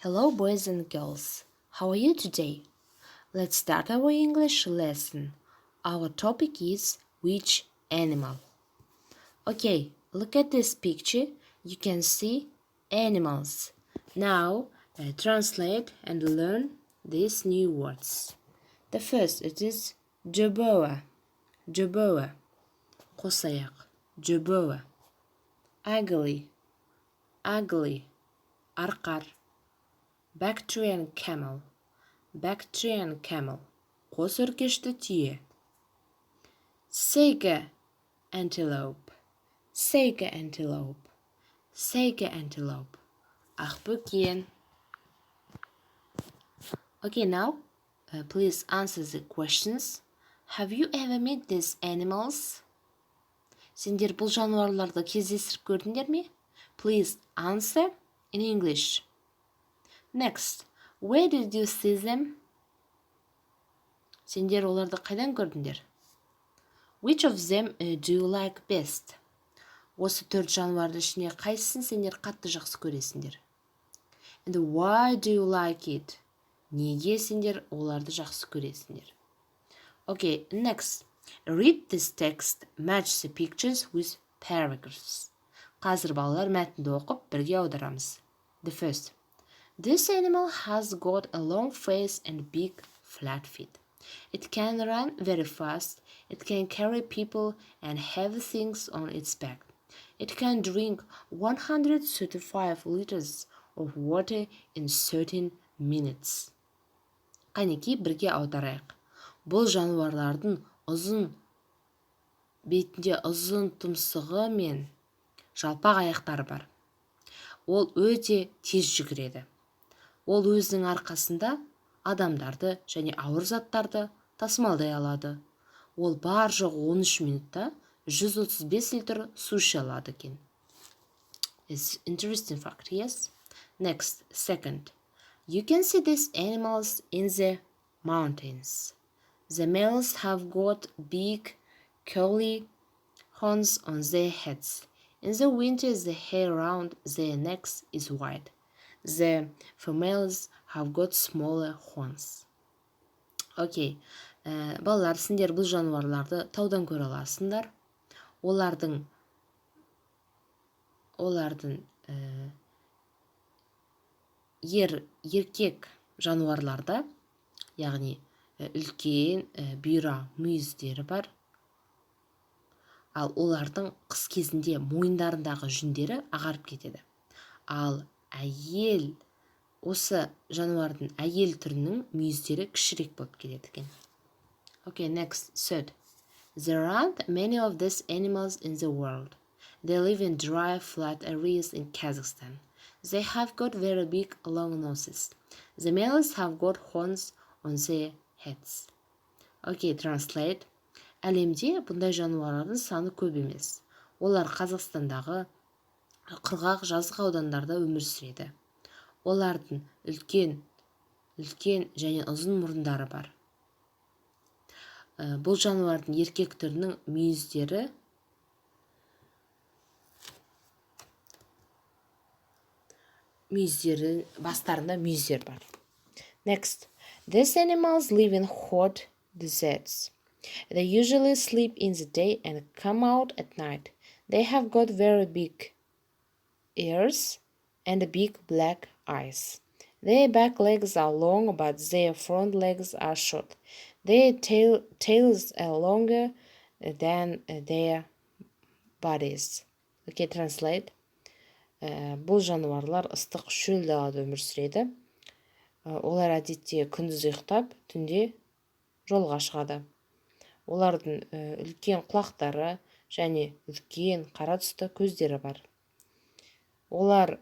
Hello, boys and girls. How are you today? Let's start our English lesson. Our topic is which animal? Okay, look at this picture. You can see animals. Now, translate and learn these new words. The first, it is Добро. Добро. Қосаяқ. Добро. Ugly. Ugly. Арқар. Bactrian camel. Bactrian camel. Қос өркешті түйе. Sega antelope. Sega antelope. Sega antelope. Ақбөкен. Okay, now, please answer the questions. Have you ever met these animals? Сендер бұл жануарларды кездестіріп көрдіңдер ме? Please answer in English. Next, where did you see them? Сендер оларды қайдан көрдіңдер? Which of them do you like best? Осы төрт жануардың ішіне қайсысын сендер қатты жақсы көресіңдер? And why do you like it? Неге сендер оларды жақсы көресіңдер? Okay, next. Read this text, match the pictures with paragraphs. Қазір балалар мәтінді оқып, бірге аударамыз. The first. This animal has got a long face and big flat feet. It can run very fast. It can carry people and heavy things on its back. It can drink 135 liters of water in 13 minutes. Қанекей бірге аударайық. Бұл жануарлардың ұзын бетінде ұзын тұмсығы мен жалпақ аяқтары бар. Ол өте тез жүгіреді. Ол өзінің арқасында адамдарды және ауыр заттарды тасымалдай алады. Ол бар жоқ 13 минутта 135 литр су іше алады екен. It's interesting fact, yes? Next, second. You can see these animals in the mountains. The males have got big, curly horns on their heads. In the winter, the hair around their necks is white. The females have got smaller horns. Okay, балалар, сендер бұл жануарларды таудан көре аласыңдар. Олардың еркек жануарларда, яғни үлкен бұйра мүйіздері бар. Ал олардың қыс кезінде мойындарындағы жүндері ағарып кетеді. Ал осы жануардың әйел түрінің мүйіздері кішірек болып келеді екен. Okay, next, third. There aren't many of these animals in the world. They live in dry, flat areas in Kazakhstan. They have got very big, long noses. The males have got horns on their heads. Okay, translate. Әлемде бұндай жануарлардың саны көп емес. Олар Қазақстандағы құрғақ жазық аудандарда өмір сүреді. Олардың үлкен және ұзын мұрындары бар. Бұл жануардың еркек түрінің бастарында мүйіздер бар. Next, these animals live in hot deserts. They usually sleep in the day and come out at night. They have got very big ears and big black eyes. Their back legs are long, but their front legs are short. Their tails are longer than their bodies. Okay, translate. Бұл жануарлар ыстық шөл далада өмір сүреді. Олар әдетте күндіз ұйықтап, түнде жолға шығады. Олардың үлкен құлақтары және үлкен қара түсті көздері бар. Олар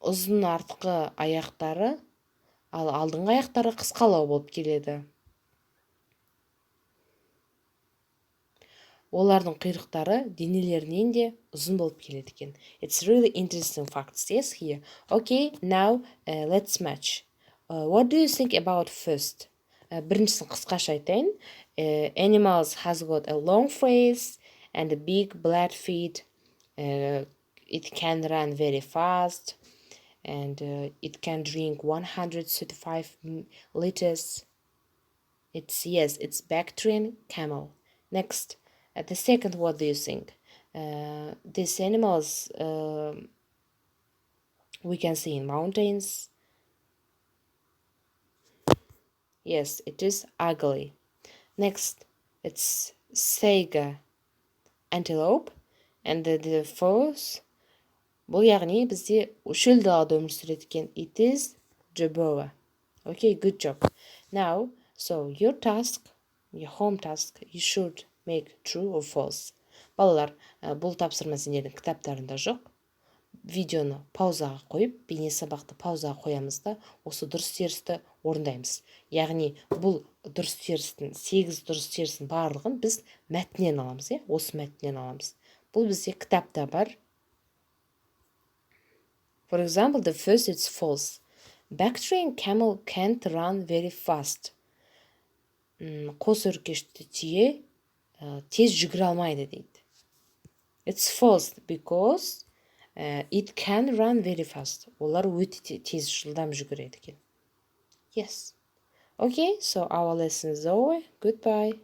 ұзын артқы аяқтары, ал алдыңғы аяқтары қысқалау болып келеді. Олардың құйрықтары денелерінен де ұзын болып келеді екен. It's really interesting facts, yes, here. Okay, now let's match. What do you think about first? Біріншісін қысқаша айтайын. Animals has got a long face and big black feet. It can run very fast. and it can drink 135 liters. It's Bactrian camel. Next, the second, what do you think? These animals we can see in mountains. Yes, it is ugly. Next, it's saiga antelope, and the fourth, бұл яғни бізде шөл далада өмір сүреді екен. It is Добро. Okay, good job. Now, so your task, your home task, you should make true or false. Балалар, бұл тапсырма сендердің кітаптарында жоқ. Видеоны паузаға қойып, бейне сабақты паузаға қоямыз да, осы дұрыс терісті орындаймыз. Яғни бұл дұрыс терістің, 8 дұрыс терістің барлығын біз мәтіннен аламыз, осы мәтіннен аламыз. Бұл бізде кітапта бар. For example, the first it's false. Bactrian camel can't run very fast. Қос өркешті түйе тез жүгіре алмайды дейді. It's false because it can run very fast. Олар өте тез жылдам жүгіреді екен. Yes. Okay, so our lesson is over. Goodbye.